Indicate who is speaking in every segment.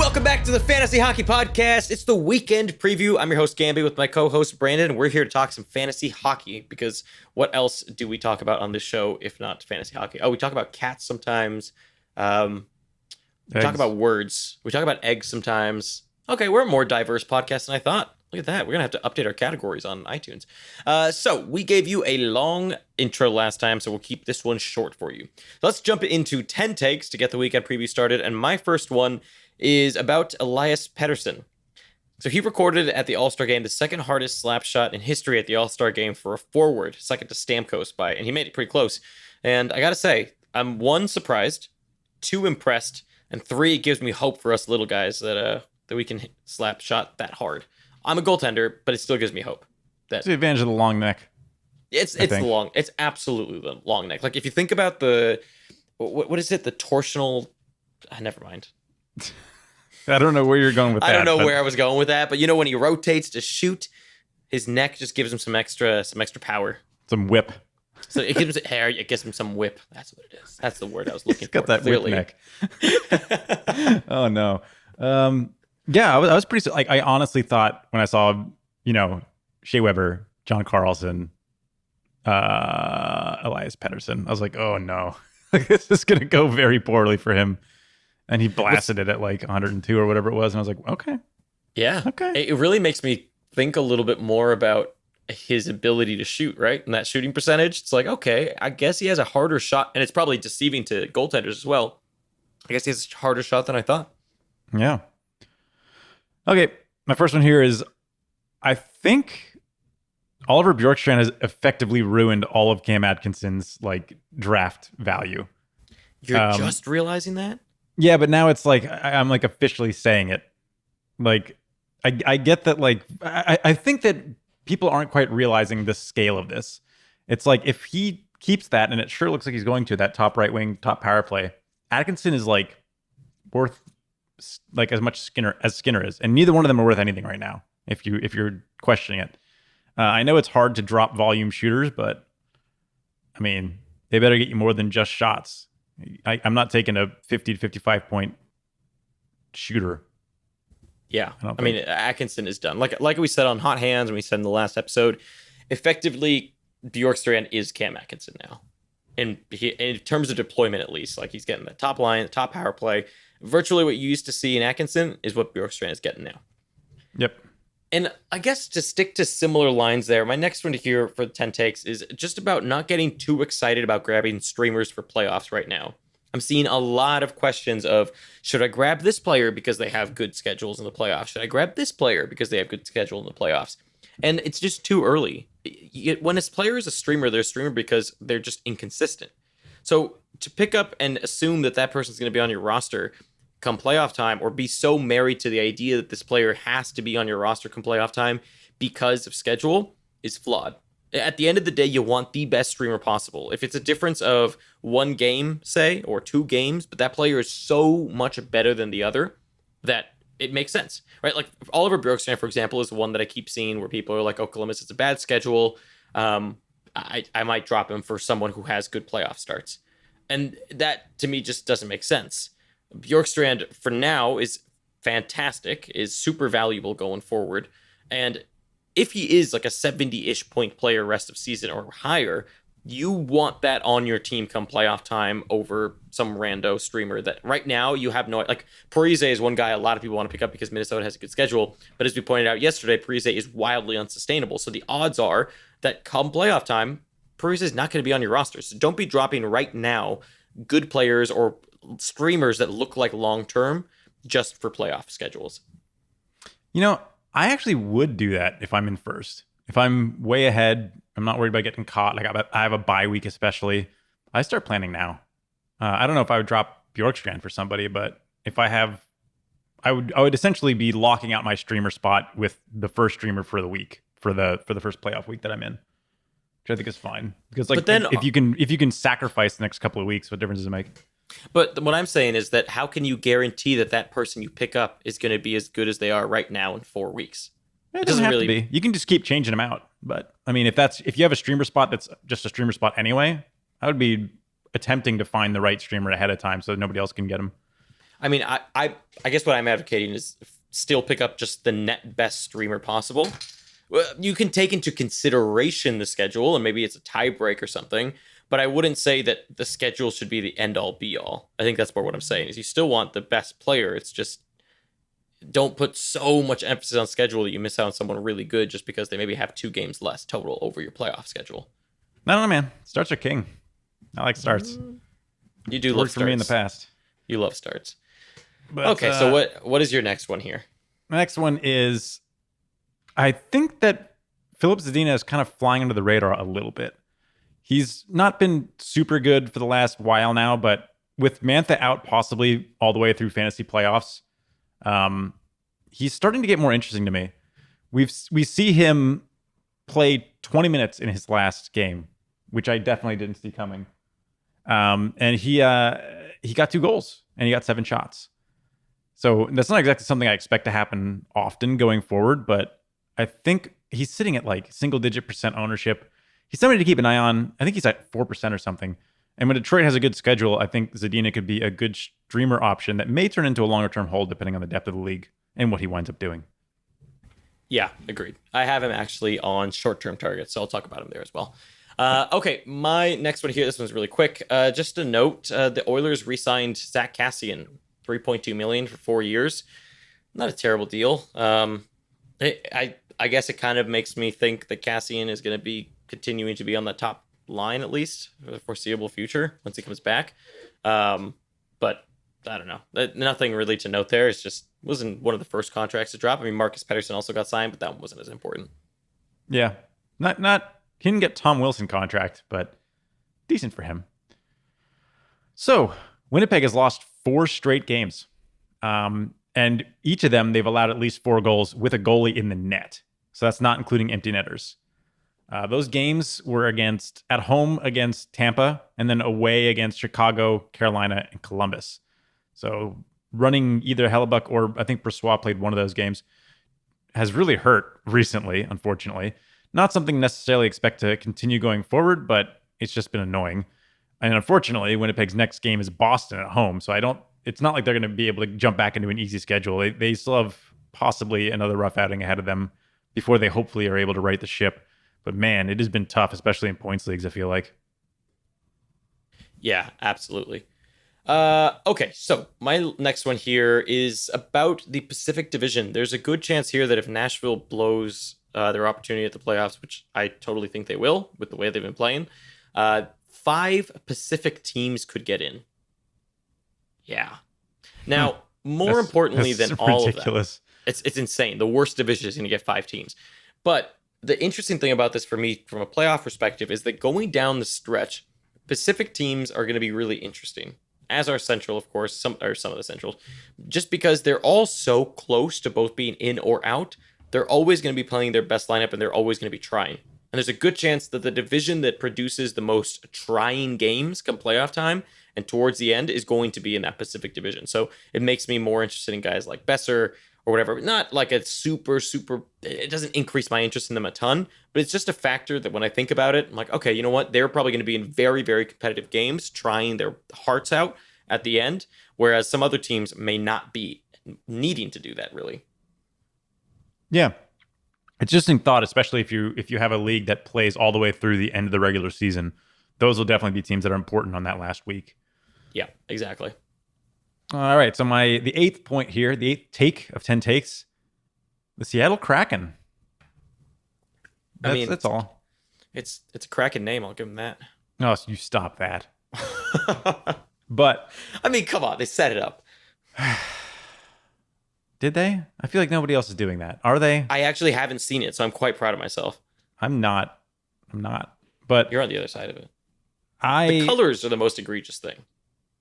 Speaker 1: Welcome back to the Fantasy Hockey Podcast. It's the weekend preview. I'm your host, Gamby, with my co-host, Brandon, and we're here to talk some fantasy hockey because what else do we talk about on this show if not fantasy hockey? Oh, we talk about cats sometimes. We talk about words. We talk about eggs sometimes. Okay, we're a more diverse podcast than I thought. Look at that. We're going to have to update our categories on iTunes. So we gave you a long intro last time, so we'll keep this one short for you. Let's jump into 10 takes to get the weekend preview started, and my first one is about Elias Pettersson. So he recorded at the All-Star Game the second hardest slap shot in history at the All-Star Game for a forward, second to Stamkos and he made it pretty close. And I gotta say, I'm 1, surprised, 2, impressed, and 3, it gives me hope for us little guys that we can slap shot that hard. I'm a goaltender, but it still gives me hope.
Speaker 2: It's the advantage of the long neck.
Speaker 1: It's absolutely the long neck. Like if you think about what is it? The torsional. Never mind.
Speaker 2: I don't know where you're going with that.
Speaker 1: I don't know where I was going with that, but you know when he rotates to shoot, his neck just gives him some extra power.
Speaker 2: Some whip.
Speaker 1: So it gives him hair. It gives him some whip. That's what it is. That's the word I was looking for.
Speaker 2: Got that
Speaker 1: clearly.
Speaker 2: whip neck. Oh no. Yeah, I was pretty. Like I honestly thought when I saw Shea Weber, John Carlson, Elias Pettersson, I was like, oh no, this is gonna go very poorly for him. And he blasted it at like 102 or whatever it was. And I was like, okay.
Speaker 1: Yeah.
Speaker 2: Okay.
Speaker 1: It really makes me think a little bit more about his ability to shoot, right? And that shooting percentage. It's like, okay, I guess he has a harder shot. And it's probably deceiving to goaltenders as well. I guess he has a harder shot than I thought.
Speaker 2: Yeah. Okay. My first one here is I think Oliver Bjorkstrand has effectively ruined all of Cam Atkinson's like draft value.
Speaker 1: You're just realizing that?
Speaker 2: Yeah, but now it's like I'm like officially saying it. Like I get that. Like I think that people aren't quite realizing the scale of this. It's like if he keeps that, and it sure looks like he's going to that top right wing, top power play. Atkinson is like worth like as much as Skinner is, and neither one of them are worth anything right now. If you're questioning it, I know it's hard to drop volume shooters, but I mean they better get you more than just shots. I'm not taking a 50 to 55 point shooter.
Speaker 1: Yeah. I mean, Atkinson is done. Like we said on Hot Hands, and we said in the last episode, effectively, Bjorkstrand is Cam Atkinson now. In terms of deployment, at least. Like, he's getting the top line, the top power play. Virtually what you used to see in Atkinson is what Bjorkstrand is getting now.
Speaker 2: Yep.
Speaker 1: And I guess to stick to similar lines there, my next one to hear for the 10 takes is just about not getting too excited about grabbing streamers for playoffs right now. I'm seeing a lot of questions of, should I grab this player because they have good schedules in the playoffs? Should I grab this player because they have good schedule in the playoffs? And it's just too early. When a player is a streamer, they're a streamer because they're just inconsistent. So to pick up and assume that that person's going to be on your roster come playoff time, or be so married to the idea that this player has to be on your roster come playoff time because of schedule is flawed. At the end of the day, you want the best streamer possible. If it's a difference of 1 game, say, or 2 games, but that player is so much better than the other that it makes sense, right? Like Oliver Bjorkstrand, for example, is the one that I keep seeing where people are like, oh, Columbus, it's a bad schedule. I might drop him for someone who has good playoff starts. And that, to me, just doesn't make sense. Bjorkstrand, for now, is fantastic, is super valuable going forward. And if he is like a 70-ish point player rest of season or higher, you want that on your team come playoff time over some rando streamer that right now you have no... Like, Parise is one guy a lot of people want to pick up because Minnesota has a good schedule. But as we pointed out yesterday, Parise is wildly unsustainable. So the odds are that come playoff time, Parise is not going to be on your roster. So don't be dropping right now good players or streamers that look like long-term just for playoff schedules.
Speaker 2: I actually would do that if I'm in first. If I'm way ahead, I'm not worried about getting caught. Like I have a bye week especially. I start planning now. I don't know if I would drop Bjorkstrand for somebody, but if I have, I would essentially be locking out my streamer spot with the first streamer for the week, for the first playoff week that I'm in, which I think is fine. Because like, but then, if you can sacrifice the next couple of weeks, what difference does it make?
Speaker 1: But what I'm saying is that how can you guarantee that that person you pick up is going to be as good as they are right now in 4 weeks?
Speaker 2: It doesn't have to be. You can just keep changing them out. But I mean, if you have a streamer spot that's just a streamer spot anyway, I would be attempting to find the right streamer ahead of time so that nobody else can get him.
Speaker 1: I mean, I guess what I'm advocating is still pick up just the net best streamer possible. Well, you can take into consideration the schedule, and maybe it's a tiebreak or something. But I wouldn't say that the schedule should be the end all be all. I think that's more what I'm saying is you still want the best player. It's just don't put so much emphasis on schedule that you miss out on someone really good just because they maybe have 2 games less total over your playoff schedule.
Speaker 2: I don't know, man. Starts are king. I like starts.
Speaker 1: You do love
Speaker 2: Worked for me in the past.
Speaker 1: You love starts.
Speaker 2: But,
Speaker 1: okay, so what is your next one here?
Speaker 2: My next one is, I think that Filip Zadina is kind of flying under the radar a little bit. He's not been super good for the last while now, but with Mantha out possibly all the way through fantasy playoffs, he's starting to get more interesting to me. We see him play 20 minutes in his last game, which I definitely didn't see coming. And he got 2 goals and he got 7 shots. So that's not exactly something I expect to happen often going forward, but I think he's sitting at like single-digit % ownership. He's somebody to keep an eye on. I think he's at 4% or something. And when Detroit has a good schedule, I think Zadina could be a good streamer option that may turn into a longer-term hold depending on the depth of the league and what he winds up doing.
Speaker 1: Yeah, agreed. I have him actually on short-term targets, so I'll talk about him there as well. Okay, my next one here, this one's really quick. Just a note, the Oilers re-signed Zach Kassian, $3.2 million for 4 years. Not a terrible deal. I guess it kind of makes me think that Kassian is going to be continuing to be on the top line, at least for the foreseeable future once he comes back. But I don't know. Nothing really to note there. It's just wasn't one of the first contracts to drop. I mean, Marcus Pettersson also got signed, but that one wasn't as important.
Speaker 2: Yeah. Not he didn't get Tom Wilson contract, but decent for him. So Winnipeg has lost 4 straight games. And each of them, they've allowed at least 4 goals with a goalie in the net. So that's not including empty netters. Those games were at home against Tampa and then away against Chicago, Carolina, and Columbus. So running either Hellebuck or I think Brossoit played one of those games has really hurt recently, unfortunately. Not something necessarily expect to continue going forward, but it's just been annoying. And unfortunately, Winnipeg's next game is Boston at home. So it's not like they're going to be able to jump back into an easy schedule. They still have possibly another rough outing ahead of them before they hopefully are able to right the ship. But man, it has been tough, especially in points leagues, I feel like.
Speaker 1: Yeah, absolutely. Okay, so my next one here is about the Pacific Division. There's a good chance here that if Nashville blows their opportunity at the playoffs, which I totally think they will with the way they've been playing, 5 Pacific teams could get in. Yeah. Now, more importantly than all
Speaker 2: ridiculous.
Speaker 1: Of that, it's insane. The worst division is going to get 5 teams. But the interesting thing about this for me from a playoff perspective is that going down the stretch, Pacific teams are going to be really interesting, as are Central, of course, some of the Centrals, just because they're all so close to both being in or out. They're always going to be playing their best lineup and they're always going to be trying. And there's a good chance that the division that produces the most trying games come playoff time and towards the end is going to be in that Pacific Division. So it makes me more interested in guys like Besser or whatever. Not like a super, it doesn't increase my interest in them a ton, but it's just a factor that when I think about it, I'm like, okay, you know what? They're probably going to be in very, very competitive games, trying their hearts out at the end, whereas some other teams may not be needing to do that really.
Speaker 2: Yeah. It's just in thought, especially if you have a league that plays all the way through the end of the regular season. Those will definitely be teams that are important on that last week.
Speaker 1: Yeah, exactly.
Speaker 2: All right, so the 8th point here, the 8th take of 10 takes, the Seattle Kraken. That's all.
Speaker 1: It's a Kraken name, I'll give them that.
Speaker 2: Oh, so you stop that. But
Speaker 1: I mean, come on, they set it up.
Speaker 2: Did they? I feel like nobody else is doing that. Are they?
Speaker 1: I actually haven't seen it, so I'm quite proud of myself.
Speaker 2: I'm not. But
Speaker 1: you're on the other side of it.
Speaker 2: The
Speaker 1: colors are the most egregious thing.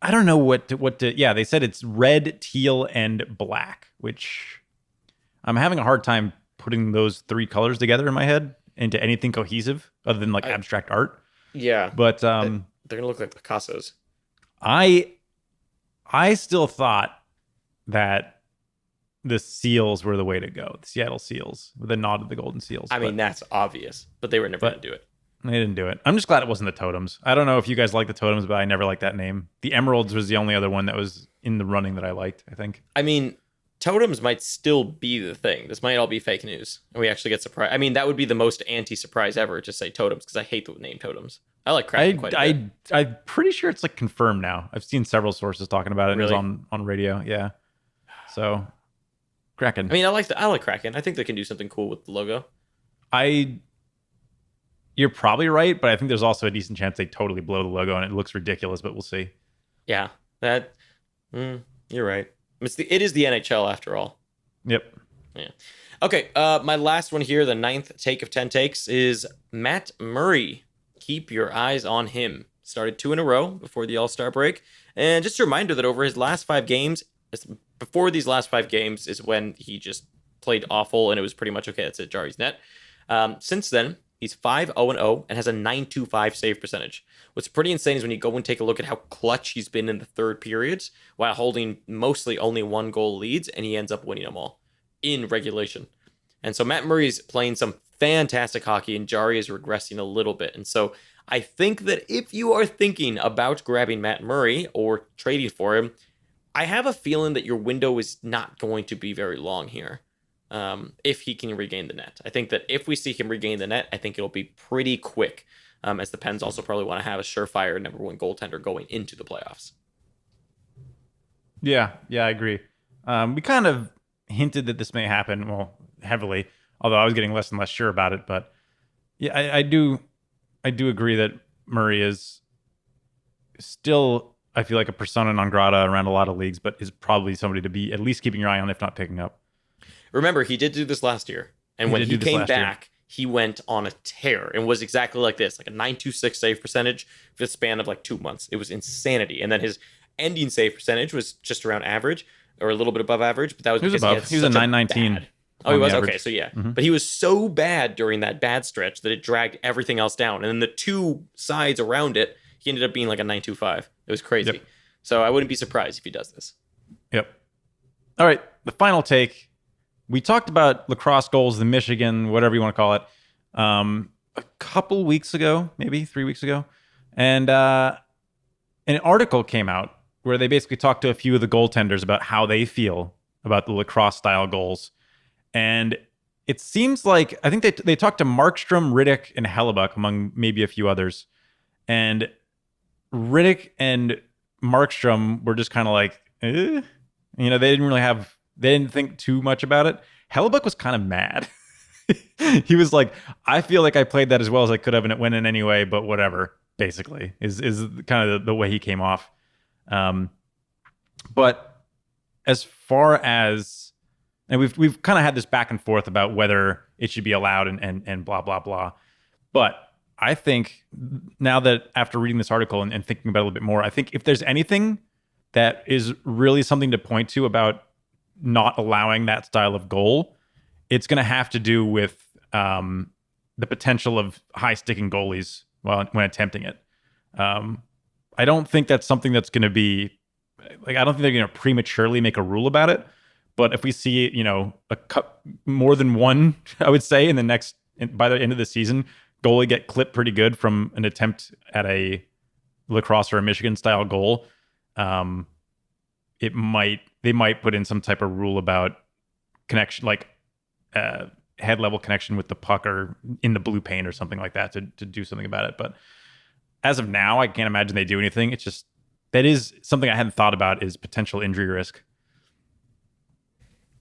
Speaker 2: I don't know what to. Yeah, they said it's red, teal, and black, which I'm having a hard time putting those 3 colors together in my head into anything cohesive other than like abstract art.
Speaker 1: Yeah,
Speaker 2: but
Speaker 1: they're gonna look like Picasso's.
Speaker 2: I still thought that the Seals were the way to go. The Seattle Seals with a nod to the Golden Seals.
Speaker 1: I mean, that's obvious, but they were never going to do it.
Speaker 2: They didn't do it. I'm just glad it wasn't the totems. I don't know if you guys like the totems, but I never liked that name. The emeralds was the only other one that was in the running that I liked, I think.
Speaker 1: I mean, totems might still be the thing. This might all be fake news, and we actually get surprised. I mean, that would be the most anti-surprise ever to say totems, because I hate the name totems. I like Kraken quite a bit.
Speaker 2: I'm pretty sure it's like confirmed now. I've seen several sources talking about it.
Speaker 1: Really?
Speaker 2: It was on radio. Yeah. So Kraken.
Speaker 1: I mean, I like Kraken. I think they can do something cool with the logo.
Speaker 2: You're probably right, but I think there's also a decent chance they totally blow the logo and it looks ridiculous, but we'll see.
Speaker 1: Yeah, you're right. It is the NHL after all.
Speaker 2: Yep.
Speaker 1: Yeah. Okay, my last one here, the 9th take of 10 takes, is Matt Murray. Keep your eyes on him. Started 2 in a row before the All-Star break. And just a reminder that over his last 5 games, before these last 5 games is when he just played awful and it was pretty much okay. That's it, Jari's net. Since then, he's 5-0-0 and has a .925 save percentage. What's pretty insane is when you go and take a look at how clutch he's been in the third periods while holding mostly only 1-goal leads, and he ends up winning them all in regulation. And so Matt Murray's playing some fantastic hockey, and Jari is regressing a little bit. And so I think that if you are thinking about grabbing Matt Murray or trading for him, I have a feeling that your window is not going to be very long here. If he can regain the net. I think that if we see him regain the net, I think it'll be pretty quick, as the Pens also probably want to have a surefire number 1 goaltender going into the playoffs.
Speaker 2: Yeah, I agree. We kind of hinted that this may happen, well, heavily, although I was getting less and less sure about it. But yeah, I do agree that Murray is still, I feel like, a persona non grata around a lot of leagues, but is probably somebody to be at least keeping your eye on, if not picking up.
Speaker 1: Remember, he did do this last year. And when he came back, he went on a tear and was exactly like this, like a .926 save percentage for the span of like 2 months. It was insanity. And then his ending save percentage was just around average or a little bit above average, but that was because
Speaker 2: he was a .919.
Speaker 1: Oh, he was? Okay, so yeah. Mm-hmm. But he was so bad during that bad stretch that it dragged everything else down. And then the 2 sides around it, he ended up being like a .925. It was crazy. Yep. So I wouldn't be surprised if he does this.
Speaker 2: Yep. All right, the final take. We talked about lacrosse goals, the Michigan, whatever you want to call it, a couple weeks ago, maybe 3 weeks ago. And an article came out where they basically talked to a few of the goaltenders about how they feel about the lacrosse style goals. And it seems like, I think they talked to Markstrom, Riddick, and Hellebuck, among maybe a few others. And Riddick and Markstrom were just kind of like, eh? They didn't think too much about it. Hellebuck was kind of mad. He was like, I feel like I played that as well as I could have, and it went in anyway, but whatever, basically, is kind of the way he came off. But as far as, and we've kind of had this back and forth about whether it should be allowed and blah, blah, blah. But I think now that after reading this article and thinking about it a little bit more, I think if there's anything that is really something to point to about not allowing that style of goal, it's going to have to do with the potential of high sticking goalies when attempting it. I don't think that's something that's going to be like, I don't think they're going to prematurely make a rule about it. But if we see, more than one, I would say by the end of the season, goalie get clipped pretty good from an attempt at a lacrosse or a Michigan style goal, they might put in some type of rule about connection, like head level connection with the puck or in the blue paint or something like that to do something about it. But as of now, I can't imagine they do anything. It's just, that is something I hadn't thought about, is potential injury risk.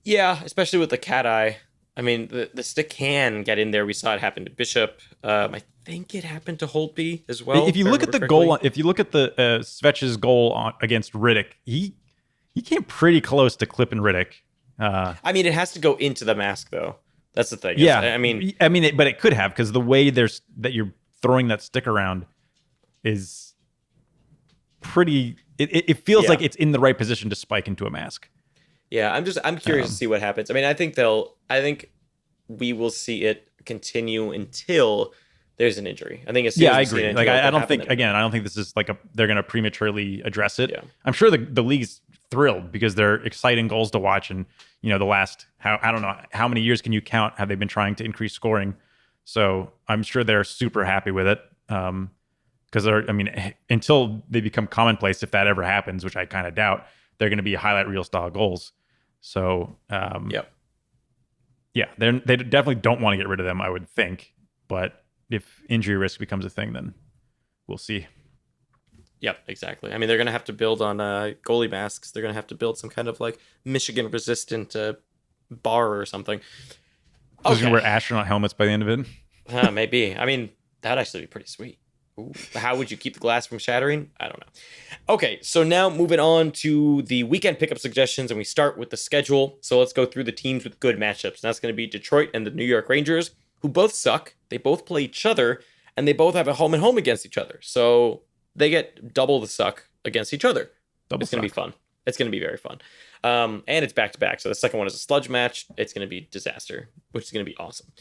Speaker 1: Yeah, especially with the cat eye. I mean, the stick can get in there. We saw it happen to Bishop. I think it happened to Holtby as well.
Speaker 2: If you look at the goal, if you look at the Svetch's goal against Riddick, he came pretty close to clipping Riddick.
Speaker 1: I mean, it has to go into the mask, though. That's the thing.
Speaker 2: Yeah, but it could have, because the way that you're throwing that stick around is pretty. It feels like it's in the right position to spike into a mask.
Speaker 1: Yeah, I'm curious to see what happens. I mean, I think we will see it continue until there's an injury. I think it's
Speaker 2: I agree. Like I don't think this is like they're going to prematurely address it. Yeah. I'm sure the league's thrilled because they're exciting goals to watch, and the last I don't know how many years can you count have they been trying to increase scoring. So I'm sure they're super happy with it. Because until they become commonplace, if that ever happens, which I kind of doubt, they're going to be highlight reel style goals. So,
Speaker 1: Yep.
Speaker 2: yeah, they definitely don't want to get rid of them, I would think. But if injury risk becomes a thing, then we'll see.
Speaker 1: Yep, exactly. I mean, they're going to have to build on goalie masks. They're going to have to build some kind of like Michigan resistant bar or something.
Speaker 2: So he's going to wear astronaut helmets by the end of it?
Speaker 1: Maybe. I mean, that'd actually be pretty sweet. Ooh. How would you keep the glass from shattering? I don't know. Okay, so now moving on to the weekend pickup suggestions, and we start with the schedule. So let's go through the teams with good matchups. And that's going to be Detroit and the New York Rangers, who both suck. They both play each other, and they both have a home and home against each other. So they get double the suck against each other. It's going to be fun. It's going to be very fun. And it's back-to-back. So the second one is a sludge match. It's going to be disaster, which is going to be awesome.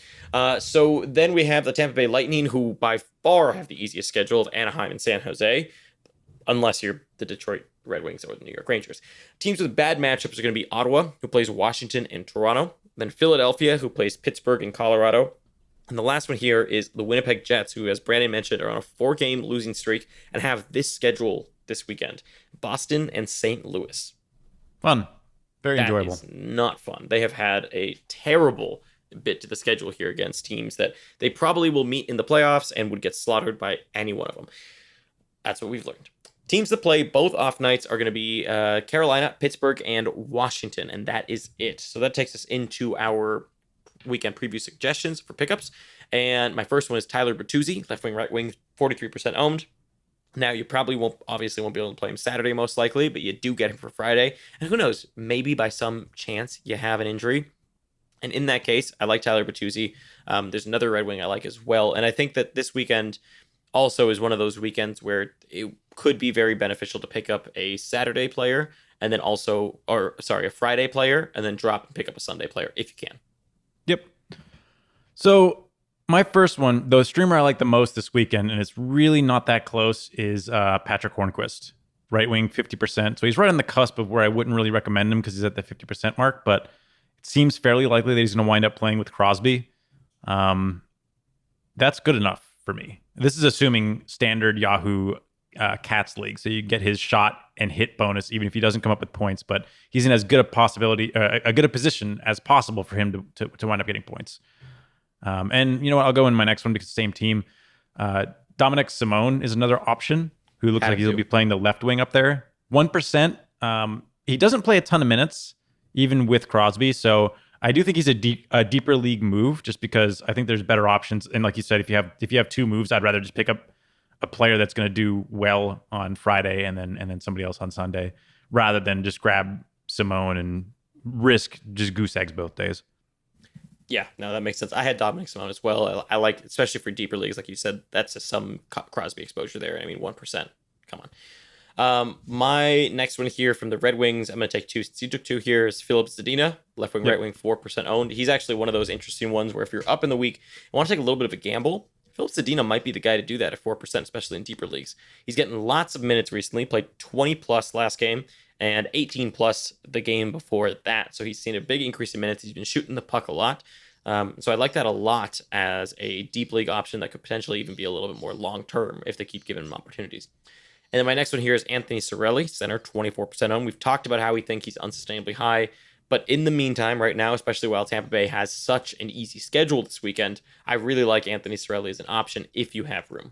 Speaker 1: So then we have the Tampa Bay Lightning, who by far have the easiest schedule of Anaheim and San Jose, unless you're the Detroit Red Wings or the New York Rangers. Teams with bad matchups are going to be Ottawa, who plays Washington and Toronto. Then Philadelphia, who plays Pittsburgh and Colorado. And the last one here is the Winnipeg Jets, who, as Brandon mentioned, are on a 4-game losing streak and have this schedule this weekend: Boston and St. Louis.
Speaker 2: Fun. Very enjoyable.
Speaker 1: That is not fun. They have had a terrible bit to the schedule here against teams that they probably will meet in the playoffs and would get slaughtered by any one of them. That's what we've learned. Teams that play both off nights are going to be Carolina, Pittsburgh, and Washington, and that is it. So that takes us into our weekend preview suggestions for pickups. And my first one is Tyler Bertuzzi, left wing, right wing, 43% owned. Now, you probably won't be able to play him Saturday, most likely, but you do get him for Friday. And who knows, maybe by some chance you have an injury. And in that case, I like Tyler Bertuzzi. There's another Red Wing I like as well. And I think that this weekend also is one of those weekends where it could be very beneficial to pick up a Saturday player and then a Friday player, and then drop and pick up a Sunday player if you can.
Speaker 2: Yep. So my first one, the streamer I like the most this weekend, and it's really not that close, is Patrick Hornquist, right wing, 50%. So he's right on the cusp of where I wouldn't really recommend him because he's at the 50% mark, but it seems fairly likely that he's going to wind up playing with Crosby. That's good enough for me. This is assuming standard Yahoo Cats League, so you get his shot and hit bonus even if he doesn't come up with points, but he's in as good a position as possible for him to wind up getting points. And you know what? I'll go in my next one because it's the same team. Dominic Simone is another option who looks like he'll be playing the left wing up there. 1%. He doesn't play a ton of minutes, even with Crosby. So I do think he's a deeper league move, just because I think there's better options. And like you said, if you have two moves, I'd rather just pick up a player that's going to do well on Friday and then somebody else on Sunday, rather than just grab Simone and risk just goose eggs both days.
Speaker 1: Yeah, no, that makes sense. I had Dominic Simone as well. I like, especially for deeper leagues, like you said, that's some Crosby exposure there. I mean, 1%. Come on. My next one here from the Red Wings, I'm going to take two. Since you took two here, is Filip Zadina, left wing, right wing, 4% owned. He's actually one of those interesting ones where if you're up in the week and want to take a little bit of a gamble, Filip Zadina might be the guy to do that at 4%, especially in deeper leagues. He's getting lots of minutes recently, played 20 plus last game and 18 plus the game before that. So he's seen a big increase in minutes. He's been shooting the puck a lot. So I like that a lot as a deep league option that could potentially even be a little bit more long-term if they keep giving him opportunities. And then my next one here is Anthony Cirelli, center, 24% owned. We've talked about how we think he's unsustainably high. But in the meantime, right now, especially while Tampa Bay has such an easy schedule this weekend, I really like Anthony Cirelli as an option if you have room.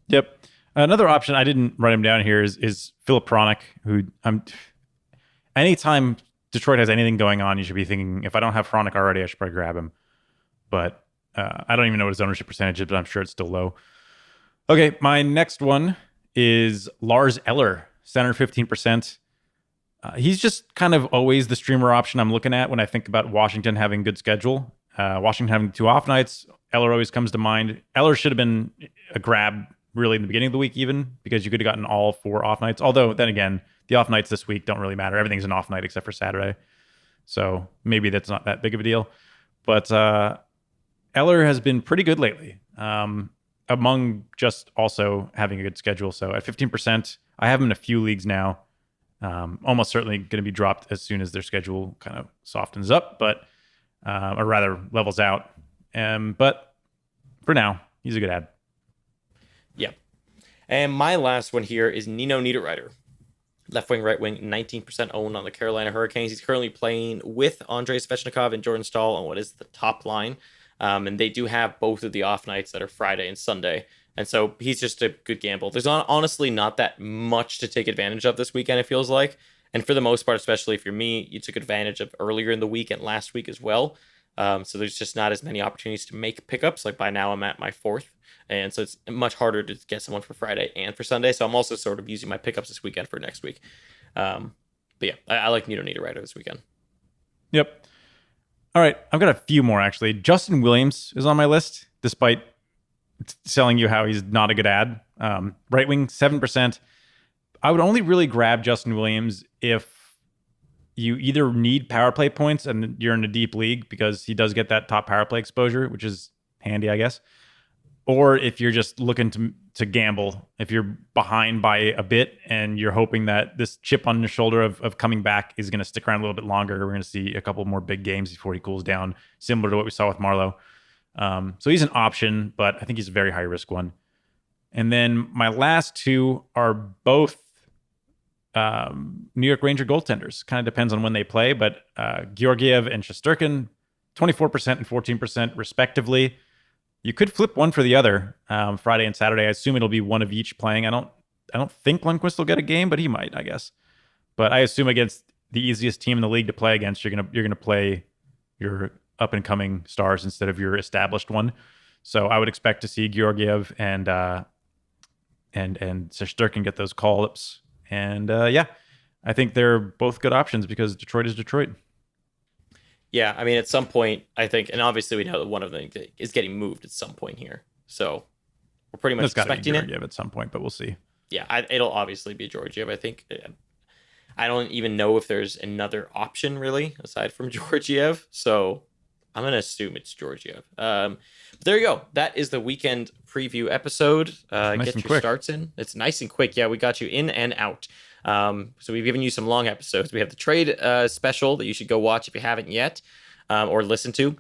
Speaker 2: Yep. Another option, I didn't write him down here, is Filip Hronek, who anytime Detroit has anything going on, you should be thinking, if I don't have Hronek already, I should probably grab him. But I don't even know what his ownership percentage is, but I'm sure it's still low. Okay, my next one is Lars Eller, center, 15%. He's just kind of always the streamer option I'm looking at when I think about Washington having good schedule. Washington having 2 off nights, Eller always comes to mind. Eller should have been a grab really in the beginning of the week even, because you could have gotten all 4 off nights. Although, then again, the off nights this week don't really matter. Everything's an off night except for Saturday. So maybe that's not that big of a deal. But Eller has been pretty good lately, among just also having a good schedule. So at 15%, I have him in a few leagues now. Almost certainly going to be dropped as soon as their schedule kind of softens up, but or rather levels out. But for now, he's a good ad.
Speaker 1: Yeah. And my last one here is Nino Niederreiter. Left wing, right wing, 19% owned on the Carolina Hurricanes. He's currently playing with Andrei Svechnikov and Jordan Stahl on what is the top line. And they do have both of the off nights that are Friday and Sunday. And so he's just a good gamble. There's honestly not that much to take advantage of this weekend, it feels like. And for the most part, especially if you're me, you took advantage of earlier in the week and last week as well. So there's just not as many opportunities to make pickups. Like by now I'm at my fourth. And so it's much harder to get someone for Friday and for Sunday. So I'm also sort of using my pickups this weekend for next week. But yeah, I like Nino Niederreiter this weekend.
Speaker 2: Yep. All right. I've got a few more, actually. Justin Williams is on my list, despite telling you how he's not a good ad. Right wing, 7%. I would only really grab Justin Williams if you either need power play points and you're in a deep league because he does get that top power play exposure, which is handy, I guess. Or if you're just looking to gamble, if you're behind by a bit and you're hoping that this chip on the shoulder of coming back is going to stick around a little bit longer, we're going to see a couple more big games before he cools down, similar to what we saw with Marleau. So he's an option, but I think he's a very high risk one. And then my last two are both New York Ranger goaltenders. Kind of depends on when they play, but Georgiev and Shesterkin, 24% and 14% respectively. You could flip one for the other Friday and Saturday. I assume it'll be one of each playing. I don't think Lundqvist will get a game, but he might, I guess. But I assume against the easiest team in the league to play against, you're gonna play your up and coming stars instead of your established one. So I would expect to see Georgiev and Shesterkin get those call ups. And yeah, I think they're both good options because Detroit is Detroit.
Speaker 1: Yeah, I mean, at some point, I think, and obviously we know that one of them is getting moved at some point here. So we're pretty much expecting it.
Speaker 2: At some point, but we'll see.
Speaker 1: Yeah, it'll obviously be Georgiev. I think. I don't even know if there's another option really aside from Georgiev. So I'm going to assume it's Georgiev. But there you go. That is the weekend preview episode.
Speaker 2: Nice
Speaker 1: get your
Speaker 2: quick.
Speaker 1: starts in. It's nice and quick. Yeah, we got you in and out. So we've given you some long episodes. We have the trade special that you should go watch if you haven't yet, or listen to.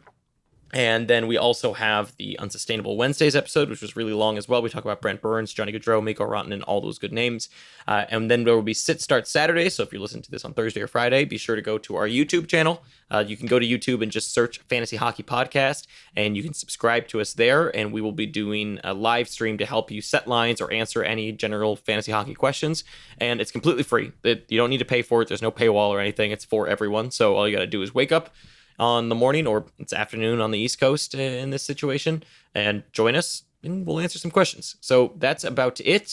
Speaker 1: And then we also have the Unsustainable Wednesdays episode, which was really long as well. We talk about Brent Burns, Johnny Gaudreau, Mikko Rantanen, all those good names. And then there will be Sit Start Saturday. So if you're listening to this on Thursday or Friday, be sure to go to our YouTube channel. You can go to YouTube and just search Fantasy Hockey Podcast, and you can subscribe to us there. And we will be doing a live stream to help you set lines or answer any general fantasy hockey questions. And it's completely free. You don't need to pay for it. There's no paywall or anything. It's for everyone. So all you got to do is wake up on the morning, or it's afternoon on the East Coast in this situation, and join us and we'll answer some questions. So that's about it.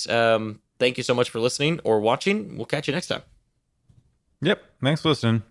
Speaker 1: Thank you so much for listening or watching. We'll catch you next time.
Speaker 2: Yep. Thanks for listening.